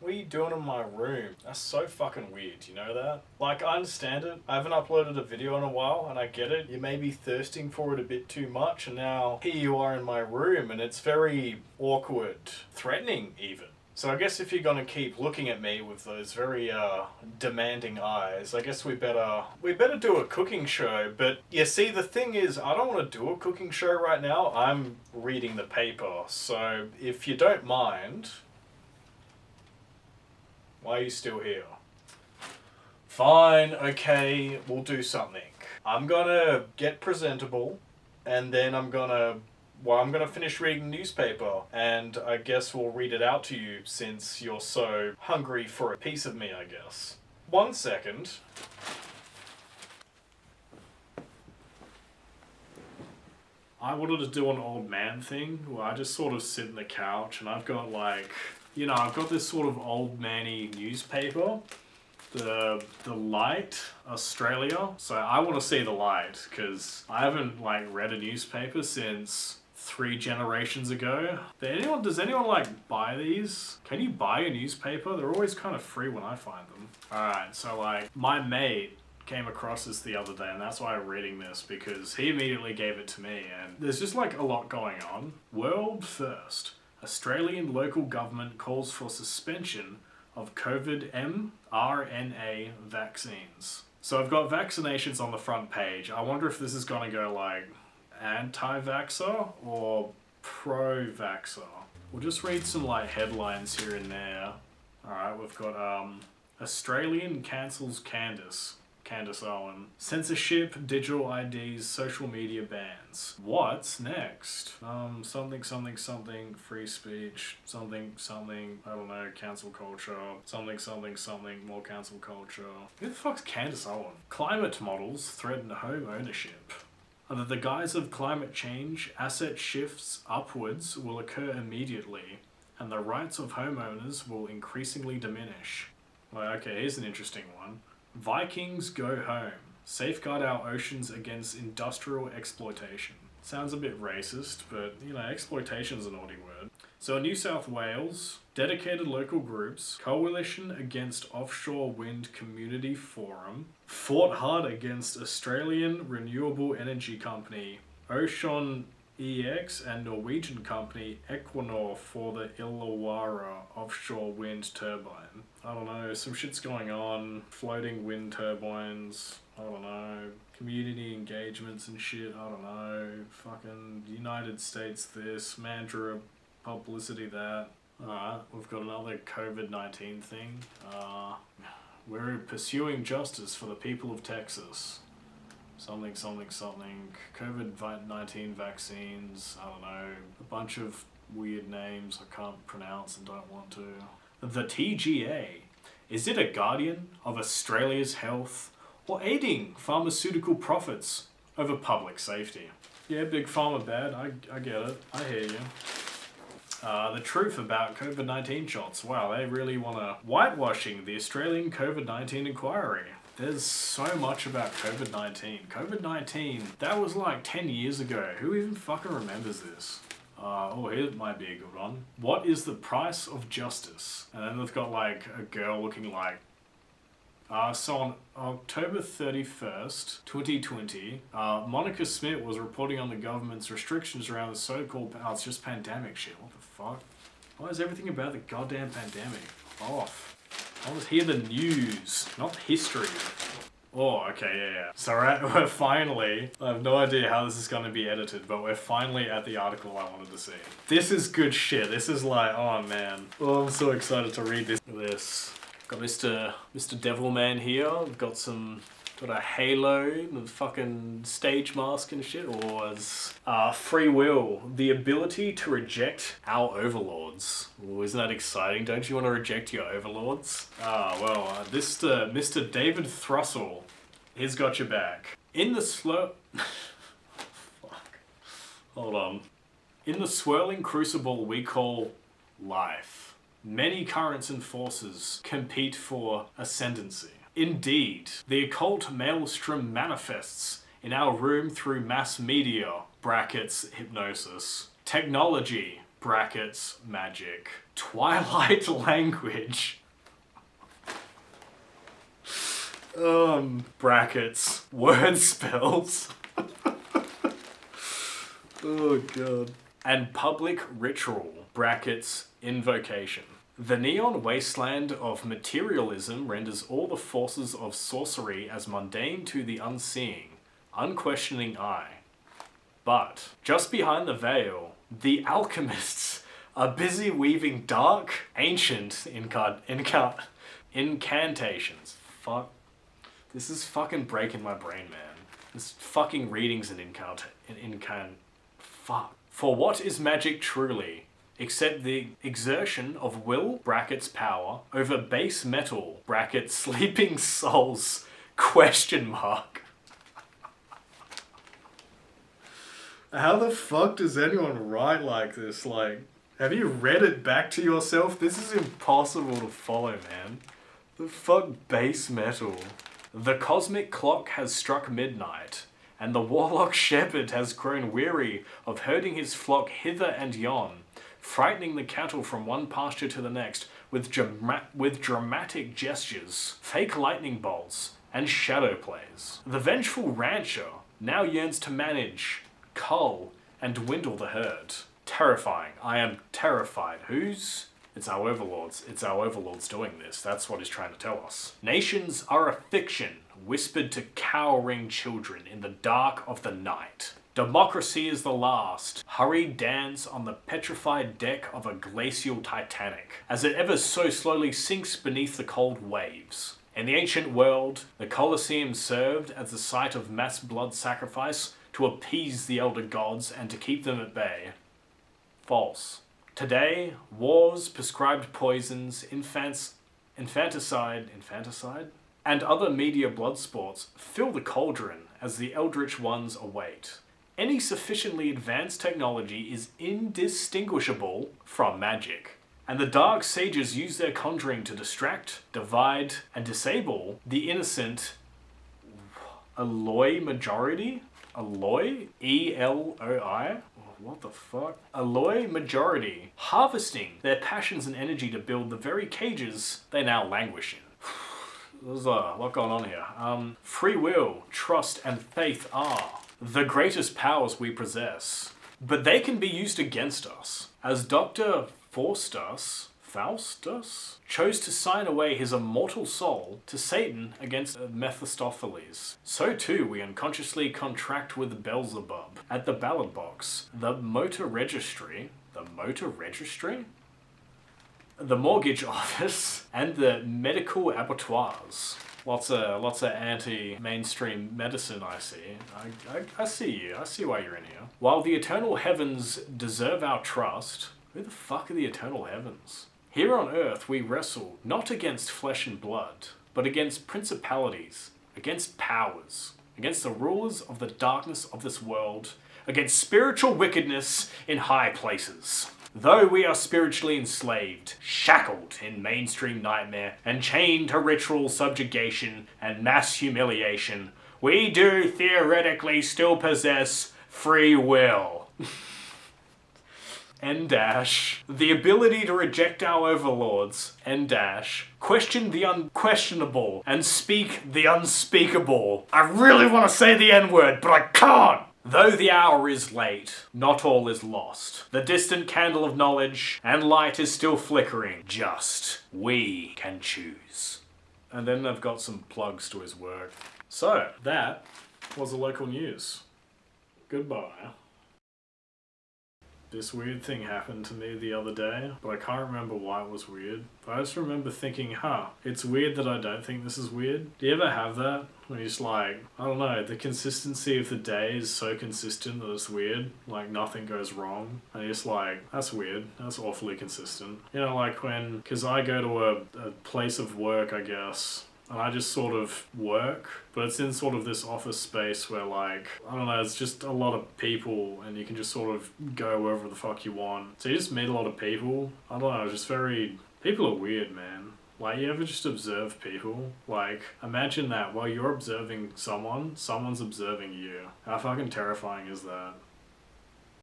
What are you doing in my room? That's so fucking weird, you know that? Like, I understand it. I haven't uploaded a video in a while, and I get it. You may be thirsting for it a bit too much, and now here you are in my room, and it's very awkward, threatening even. So I guess if you're gonna keep looking at me with those very demanding eyes, I guess we better do a cooking show. But you see, the thing is, I don't want to do a cooking show right now. I'm reading the paper, so if you don't mind, why are you still here? Fine, okay, we'll do something. I'm gonna get presentable, and then I'm gonna finish reading the newspaper, and I guess we'll read it out to you since you're so hungry for a piece of me, I guess. 1 second. I wanted to do an old man thing where I just sort of sit in the couch and I've got like, I've got this sort of old manny newspaper, the Light Australia. So I want to see the Light because I haven't like read a newspaper since 3 generations ago. Does anyone like buy these? Can you buy a newspaper? They're always kind of free when I find them. Alright, so like my mate came across this the other day, and that's why I'm reading this, because he immediately gave it to me, and there's just like a lot going on. World first. Australian local government calls for suspension of COVID mRNA vaccines. So I've got vaccinations on the front page. I wonder if this is gonna go like anti-vaxxer or pro-vaxxer. We'll just read some like headlines here and there. Alright, we've got Australian cancels Candace Owen. Censorship, digital IDs, social media bans. What's next? Something, free speech, something, I don't know, cancel culture, something, more cancel culture. Who the fuck's Candace Owen? Climate models threaten home ownership. Under the guise of climate change, asset shifts upwards will occur immediately, and the rights of homeowners will increasingly diminish. Well, okay, here's an interesting one. Vikings go home. Safeguard our oceans against industrial exploitation. Sounds a bit racist, but, exploitation's a naughty word. So in New South Wales, dedicated local groups, Coalition Against Offshore Wind Community Forum, fought hard against Australian renewable energy company Ocean EX and Norwegian company Equinor for the Illawarra offshore wind turbine. I don't know, some shit's going on, floating wind turbines, I don't know, community engagements and shit, I don't know, fucking United States this, Mandurah publicity that. Alright, we've got another COVID-19 thing. We're pursuing justice for the people of Texas. Something, COVID-19 vaccines, I don't know, a bunch of weird names I can't pronounce and don't want to. The TGA. Is it a guardian of Australia's health or aiding pharmaceutical profits over public safety? Yeah, big pharma bad, I get it, I hear you. The truth about COVID-19 shots. Wow, they really want to whitewashing the Australian COVID-19 inquiry. There's so much about COVID-19. COVID-19, that was like 10 years ago. Who even fucking remembers this? Here might be a good one. What is the price of justice? And then they've got like a girl looking like... So on October 31st, 2020, Monica Smith was reporting on the government's restrictions around the so-called... it's just pandemic shit. What the fuck? Why is everything about the goddamn pandemic off? I want to hear the news, not history. Oh, okay, yeah. So we're finally, I have no idea how this is going to be edited, but we're finally at the article I wanted to see. This is good shit. This is like, oh man. Oh, I'm so excited to read this. Look at this. Got Mr. Devilman here. We've got a halo, the fucking stage mask and shit, or as free will, the ability to reject our overlords. Ooh, isn't that exciting? Don't you want to reject your overlords? Mr. David Thrussell, he's got your back. In the fuck. Hold on. In the swirling crucible we call life, many currents and forces compete for ascendancy. Indeed, the occult maelstrom manifests in our room through mass media, brackets hypnosis, technology, brackets magic. Twilight language. Brackets word spells. Oh god. And public ritual, brackets invocation. The neon wasteland of materialism renders all the forces of sorcery as mundane to the unseeing, unquestioning eye. But, just behind the veil, the alchemists are busy weaving dark, ancient incantations. Fuck. This is fucking breaking my brain, man. This fucking reading's an fuck. For what is magic truly, except the exertion of will, brackets power, over base metal, brackets sleeping souls, question mark. How the fuck does anyone write like this? Like, have you read it back to yourself? This is impossible to follow, man. The fuck base metal. The cosmic clock has struck midnight, and the warlock shepherd has grown weary of herding his flock hither and yon, frightening the cattle from one pasture to the next with dramatic gestures, fake lightning bolts, and shadow plays. The vengeful rancher now yearns to manage, cull, and dwindle the herd. Terrifying. I am terrified. Whose? It's our overlords. It's our overlords doing this. That's what he's trying to tell us. Nations are a fiction, whispered to cowering children in the dark of the night. Democracy is the last, hurried dance on the petrified deck of a glacial Titanic, as it ever so slowly sinks beneath the cold waves. In the ancient world, the Colosseum served as the site of mass blood sacrifice to appease the elder gods and to keep them at bay. False. Today, wars, prescribed poisons, infanticide, and other media blood sports fill the cauldron as the eldritch ones await. Any sufficiently advanced technology is indistinguishable from magic, and the dark sages use their conjuring to distract, divide, and disable the innocent Eloi majority? Eloi? E-L-O-I? What the fuck? Eloi majority, harvesting their passions and energy to build the very cages they now languish in. There's a lot going on here. Free will, trust, and faith are the greatest powers we possess, but they can be used against us. As Dr. Faustus chose to sign away his immortal soul to Satan against Mephistopheles, so too we unconsciously contract with Beelzebub at the ballot box, the motor registry, the mortgage office, and the medical abattoirs. Lots of anti-mainstream medicine I see. I see you. I see why you're in here. While the eternal heavens deserve our trust, who the fuck are the eternal heavens? Here on earth we wrestle not against flesh and blood, but against principalities, against powers, against the rulers of the darkness of this world, against spiritual wickedness in high places. Though we are spiritually enslaved, shackled in mainstream nightmare, and chained to ritual subjugation and mass humiliation, we do theoretically still possess free will. N dash. The ability to reject our overlords. N dash. Question the unquestionable and speak the unspeakable. I really want to say the N-word, but I can't! Though the hour is late, not all is lost. The distant candle of knowledge and light is still flickering. Just we can choose. And then they've got some plugs to his work. So, that was the local news. Goodbye. This weird thing happened to me the other day, but I can't remember why it was weird. But I just remember thinking, it's weird that I don't think this is weird. Do you ever have that? When you're just like, I don't know, the consistency of the day is so consistent that it's weird. Like, nothing goes wrong. And you're just like, that's weird. That's awfully consistent. You know, like because I go to a place of work, I guess, and I just sort of work, but it's in sort of this office space where, like, I don't know, it's just a lot of people and you can just sort of go wherever the fuck you want. So you just meet a lot of people. I don't know, it's just people are weird, man. Like, you ever just observe people? Like, imagine that while you're observing someone's observing you. How fucking terrifying is that?